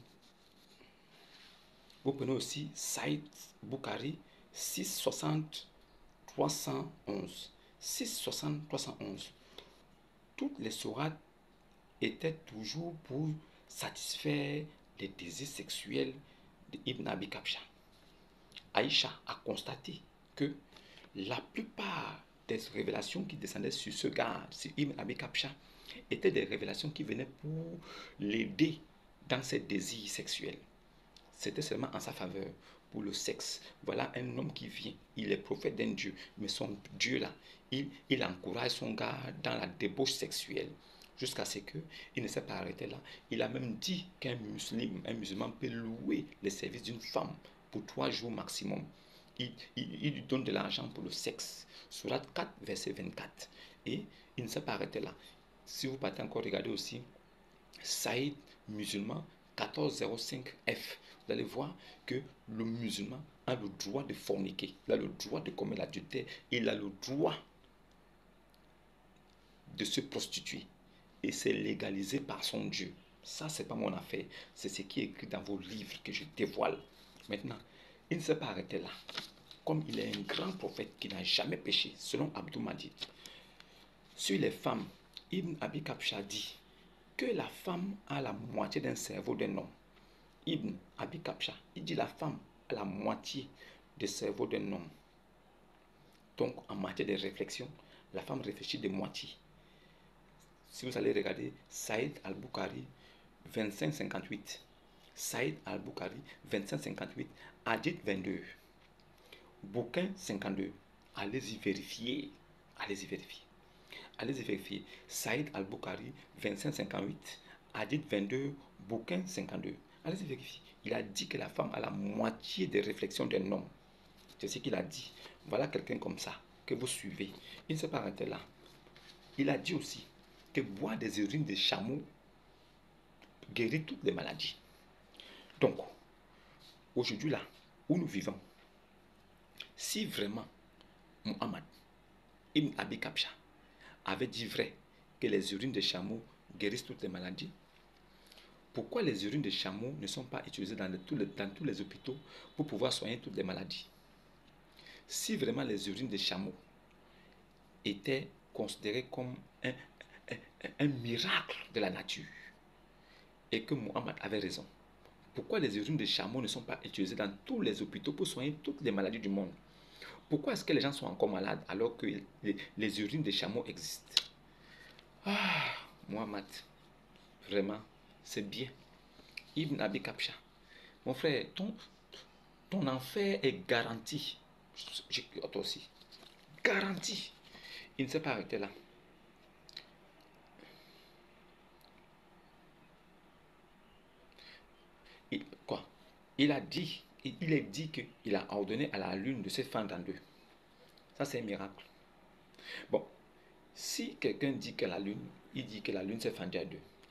Speaker 1: vous prenez aussi Saïd Bukhari 660 311. 660 311. Toutes les sourates était toujours pour satisfaire les désirs sexuels d'Ibn Abi Kabsha. Aïcha a constaté que la plupart des révélations qui descendaient sur ce gars, sur Ibn Abi Kabsha, étaient des révélations qui venaient pour l'aider dans ses désirs sexuels. C'était seulement en sa faveur, pour le sexe. Voilà un homme qui vient, il est prophète d'un Dieu, mais son Dieu là, il encourage son gars dans la débauche sexuelle. Jusqu'à ce qu'il ne s'est pas arrêté là. Il a même dit qu'un musulman peut louer les services d'une femme pour 3 jours maximum. Il lui donne de l'argent pour le sexe. Surat 4, verset 24. Et il ne s'est pas arrêté là. Si vous partez encore regarder aussi, Saïd musulman 1405F, vous allez voir que le musulman a le droit de forniquer, il a le droit de commettre l'adultère, il a le droit de se prostituer. Et c'est légalisé par son Dieu. Ça, c'est pas mon affaire. C'est ce qui est écrit dans vos livres que je dévoile. Maintenant, il ne s'est pas arrêté là. Comme il est un grand prophète qui n'a jamais péché, selon Abdou Mahdi, sur les femmes, Ibn Abi Kabsha dit que la femme a la moitié d'un cerveau d'un homme. Ibn Abi Kabsha, il dit la femme a la moitié du cerveau d'un homme. Donc, en matière de réflexion, la femme réfléchit de moitié. Si vous allez regarder Saïd Al-Bukhari, 25-58. Saïd Al-Bukhari, 25-58. Hadith 22. Bouquin 52. Allez-y vérifier. Allez-y vérifier. Allez-y vérifier. Saïd Al-Bukhari, 25-58. Hadith 22. Bouquin 52. Allez-y vérifier. Il a dit que la femme a la moitié des réflexions d'un homme. C'est ce qu'il a dit. Voilà quelqu'un comme ça que vous suivez. Il ne s'est pas arrêté là. Il a dit aussi que boire des urines de chameau guérit toutes les maladies. Donc, aujourd'hui là, où nous vivons, si vraiment Muhammad Ibn Abi Kabsha avait dit vrai que les urines de chameau guérissent toutes les maladies, pourquoi les urines de chameau ne sont pas utilisées dans tous les hôpitaux pour pouvoir soigner toutes les maladies? Si vraiment les urines de chameau étaient considérées comme un miracle de la nature et que Muhammad avait raison, pourquoi les urines de chameau ne sont pas utilisées dans tous les hôpitaux pour soigner toutes les maladies du monde? Pourquoi est-ce que les gens sont encore malades alors que les urines de chameau existent? Ah, Muhammad, vraiment, c'est bien. Ibn Abi Kabsha, mon frère, ton enfer est garanti. Toi aussi. Garanti. Il ne s'est pas arrêté là. Quoi? Il est dit qu'il a ordonné à la lune de se fendre en deux. Ça, c'est un miracle. Bon, si quelqu'un dit que la lune, il dit que la lune s'est fendue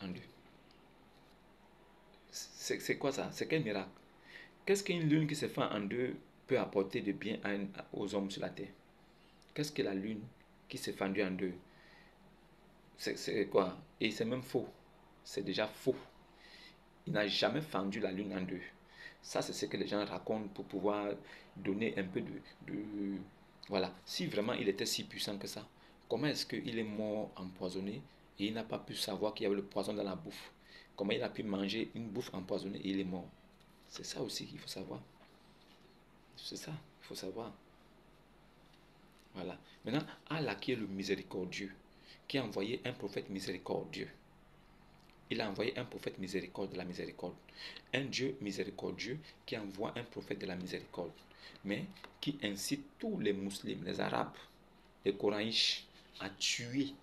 Speaker 1: en deux. C'est quoi ça? C'est quel miracle? Qu'est-ce qu'une lune qui se fend en deux peut apporter de bien aux hommes sur la terre? Qu'est-ce que la lune qui s'est fendue en deux? C'est quoi? Et c'est même faux. C'est déjà faux. Il n'a jamais fendu la lune en deux. Ça, c'est ce que les gens racontent pour pouvoir donner un peu de... Voilà. Si vraiment il était si puissant que ça, comment est-ce qu'il est mort empoisonné et il n'a pas pu savoir qu'il y avait le poison dans la bouffe? Comment il a pu manger une bouffe empoisonnée et il est mort? C'est ça aussi qu'il faut savoir. C'est ça, il faut savoir. Voilà. Maintenant, Allah qui est le miséricordieux, qui a envoyé un prophète miséricordieux. Il a envoyé un prophète miséricorde de la miséricorde. Un Dieu miséricordieux qui envoie un prophète de la miséricorde. Mais qui incite tous les musulmans, les arabes, les coraïches à tuer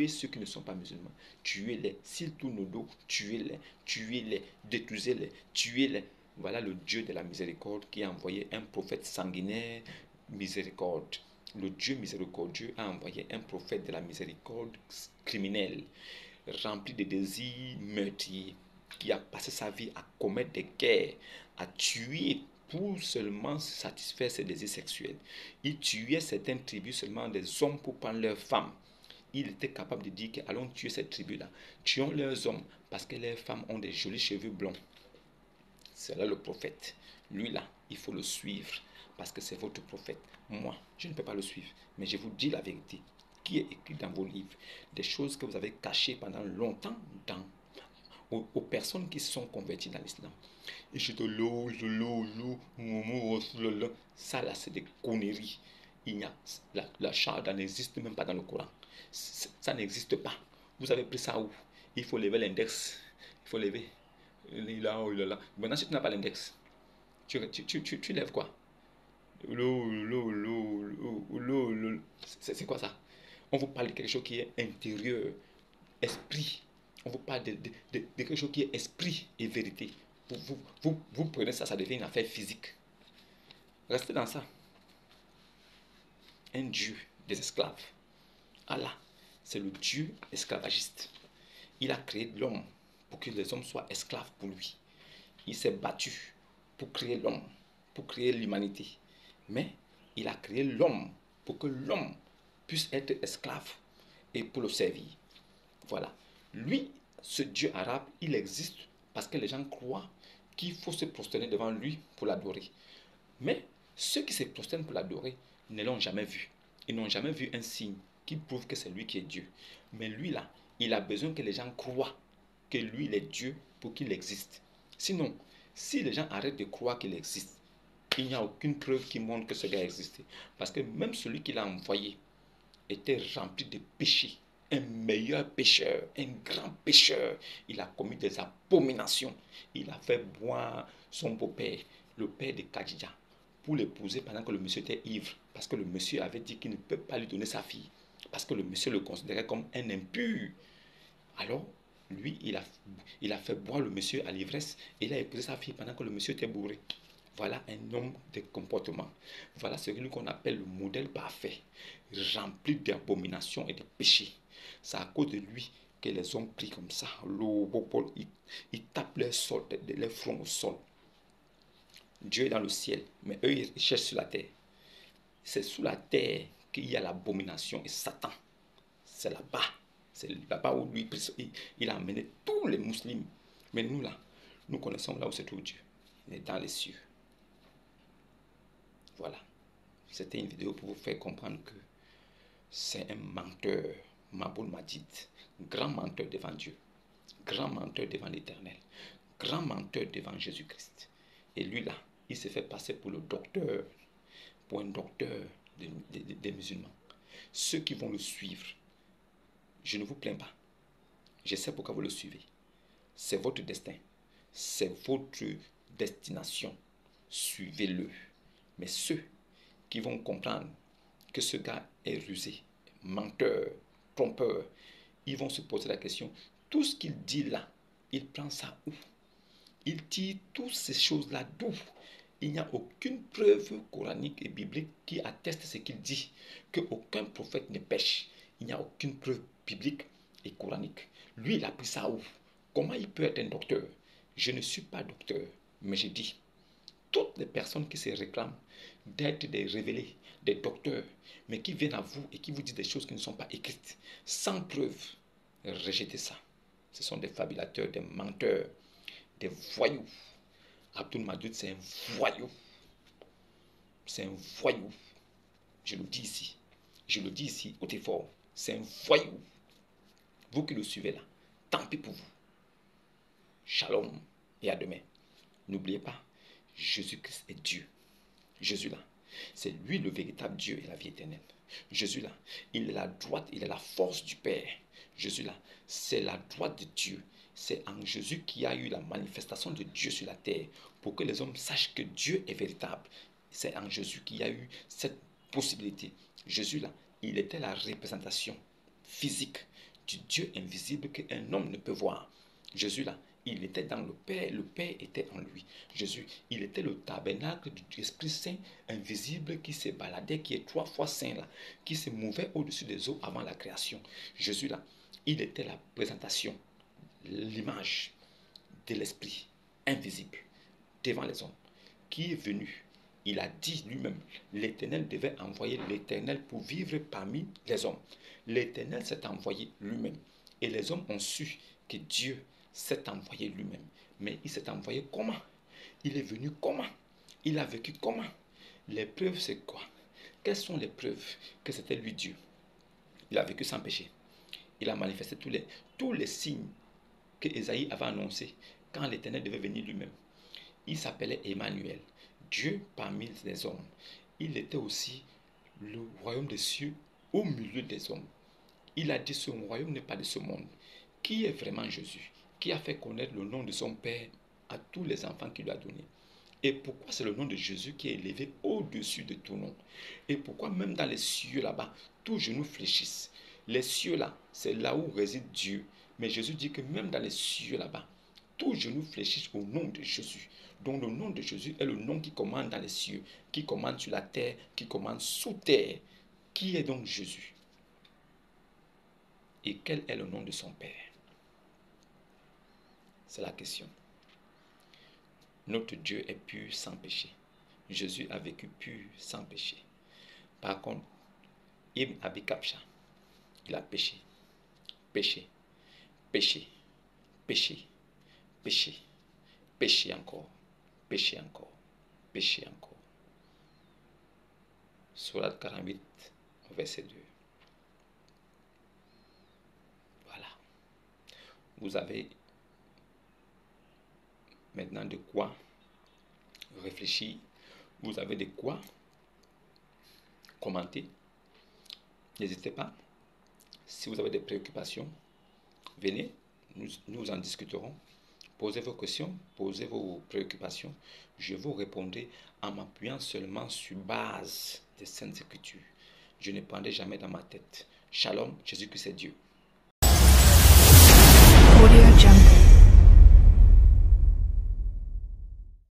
Speaker 1: ceux qui ne sont pas musulmans. Tuez-les. S'ils tournent le dos, tuez-les, détruisez-les, tuez-les. Voilà le Dieu de la miséricorde qui a envoyé un prophète sanguinaire miséricorde. Le Dieu miséricordieux a envoyé un prophète de la miséricorde criminel, rempli de désirs meurtriers, qui a passé sa vie à commettre des guerres, à tuer pour seulement satisfaire ses désirs sexuels. Il tuait certaines tribus seulement des hommes pour prendre leurs femmes. Il était capable de dire que allons tuer cette tribu-là, tuons leurs hommes parce que leurs femmes ont des jolis cheveux blonds. C'est là le prophète. Lui là, il faut le suivre parce que c'est votre prophète. Moi, je ne peux pas le suivre, mais je vous dis la vérité qui est écrit dans vos livres, des choses que vous avez cachées pendant longtemps aux personnes qui se sont converties dans l'islam. Et je te loue, ça là c'est des conneries. Il y a, la shahada n'existe même pas dans le Coran. Ça n'existe pas. Vous avez pris ça où? Il faut lever l'index. Il faut lever. Là. Maintenant, si tu n'as pas l'index, tu lèves quoi? C'est quoi ça? On vous parle de quelque chose qui est intérieur, esprit. On vous parle de quelque chose qui est esprit et vérité. Vous prenez ça, ça devient une affaire physique. Restez dans ça. Un Dieu des esclaves. Allah, c'est le Dieu esclavagiste. Il a créé l'homme pour que les hommes soient esclaves pour lui. Il s'est battu pour créer l'homme, pour créer l'humanité. Mais il a créé l'homme pour que l'homme puisse être esclave et pour le servir. Voilà. Lui, ce Dieu arabe, il existe parce que les gens croient qu'il faut se prosterner devant lui pour l'adorer. Mais ceux qui se prosternent pour l'adorer ne l'ont jamais vu. Ils n'ont jamais vu un signe qui prouve que c'est lui qui est Dieu. Mais lui là, il a besoin que les gens croient que lui il est Dieu pour qu'il existe. Sinon, si les gens arrêtent de croire qu'il existe, Il n'y a aucune preuve qui montre que ce gars existait. Parce que même celui qui l'a envoyé était rempli de péchés. Un meilleur pécheur, un grand pécheur. Il a commis des abominations. Il a fait boire son beau-père, le père de Khadija, pour l'épouser pendant que le monsieur était ivre. Parce que le monsieur avait dit qu'il ne peut pas lui donner sa fille. Parce que le monsieur le considérait comme un impur. Alors, lui, il a fait boire le monsieur à l'ivresse et il a épousé sa fille pendant que le monsieur était bourré. Voilà un homme de comportement. Voilà celui qu'on appelle le modèle parfait, rempli d'abominations et de péchés. C'est à cause de lui que les hommes prient comme ça. Ils tapent leur front au sol. Dieu est dans le ciel, mais eux, ils cherchent sur la terre. C'est sous la terre qu'il y a l'abomination et Satan. C'est là-bas. C'est là-bas où lui, il a emmené tous les musulmans. Mais nous, là, nous connaissons là où se trouve Dieu. Il est dans les cieux. Voilà. C'était une vidéo pour vous faire comprendre que c'est un menteur, Maboul Madid, grand menteur devant Dieu, grand menteur devant l'Éternel, grand menteur devant Jésus-Christ. Et lui là, il s'est fait passer pour le docteur, pour un docteur des musulmans. Ceux qui vont le suivre, je ne vous plains pas. Je sais pourquoi vous le suivez. C'est votre destin, c'est votre destination. Suivez-le. Mais ceux qui vont comprendre que ce gars est rusé, menteur, trompeur, ils vont se poser la question, tout ce qu'il dit là, il prend ça où? Il dit toutes ces choses-là d'où? Il n'y a aucune preuve coranique et biblique qui atteste ce qu'il dit, qu'aucun prophète ne pêche. Il n'y a aucune preuve biblique et coranique. Lui, il a pris ça où? Comment il peut être un docteur? Je ne suis pas docteur, mais je dis, toutes les personnes qui se réclament d'être des révélés, des docteurs, mais qui viennent à vous et qui vous disent des choses qui ne sont pas écrites, sans preuve, rejetez ça. Ce sont des fabulateurs, des menteurs, des voyous. Abdul Madoud, c'est un voyou. C'est un voyou. Je le dis ici. Je le dis ici, haut et fort. C'est un voyou. Vous qui le suivez là, tant pis pour vous. Shalom et à demain. N'oubliez pas, Jésus-Christ est Dieu. Jésus là, c'est lui le véritable Dieu et la vie éternelle. Jésus là, il est la droite, il est la force du Père. Jésus là, c'est la droite de Dieu. C'est en Jésus qu'il y a eu la manifestation de Dieu sur la terre pour que les hommes sachent que Dieu est véritable. C'est en Jésus qu'il y a eu cette possibilité. Jésus là, il était la représentation physique du Dieu invisible qu'un homme ne peut voir. Jésus là, il était dans le Père était en lui. Jésus, il était le tabernacle du Esprit Saint invisible qui se baladait, qui est 3 fois saint là, qui se mouvait au-dessus des eaux avant la création. Jésus là, il était la présentation, l'image de l'Esprit invisible devant les hommes, qui est venu. Il a dit lui-même, l'Éternel devait envoyer l'Éternel pour vivre parmi les hommes. L'Éternel s'est envoyé lui-même. Et les hommes ont su que Dieu s'est envoyé lui-même. Mais il s'est envoyé comment? Il est venu comment? Il a vécu comment? Les preuves, c'est quoi? Quelles sont les preuves que c'était lui Dieu? Il a vécu sans péché. Il a manifesté tous les signes que Ésaïe avait annoncés quand l'Éternel devait venir lui-même. Il s'appelait Emmanuel, Dieu parmi les hommes. Il était aussi le royaume des cieux au milieu des hommes. Il a dit, ce royaume n'est pas de ce monde. Qui est vraiment Jésus? Qui a fait connaître le nom de son Père à tous les enfants qu'il lui a donnés? Et pourquoi c'est le nom de Jésus qui est élevé au-dessus de tout nom? Et pourquoi même dans les cieux là-bas, tous genoux fléchissent? Les cieux là, c'est là où réside Dieu. Mais Jésus dit que même dans les cieux là-bas, tous genoux fléchissent au nom de Jésus. Donc le nom de Jésus est le nom qui commande dans les cieux, qui commande sur la terre, qui commande sous terre. Qui est donc Jésus? Et quel est le nom de son Père? C'est la question. Notre Dieu est pur sans péché. Jésus a vécu pur sans péché. Par contre, Ibn Abi Kabsha, il a péché, péché, péché, péché, péché, péché encore, péché encore, péché encore. Surat 48, verset 2. Voilà. Vous avez maintenant de quoi réfléchir vous avez de quoi commenter. N'hésitez pas. Si vous avez des préoccupations, venez, nous en discuterons. Posez vos questions, posez vos préoccupations. Je vous répondrai en m'appuyant seulement sur base des Saintes Écritures. Je ne prendrai jamais dans ma tête. Shalom, Jésus-Christ est Dieu.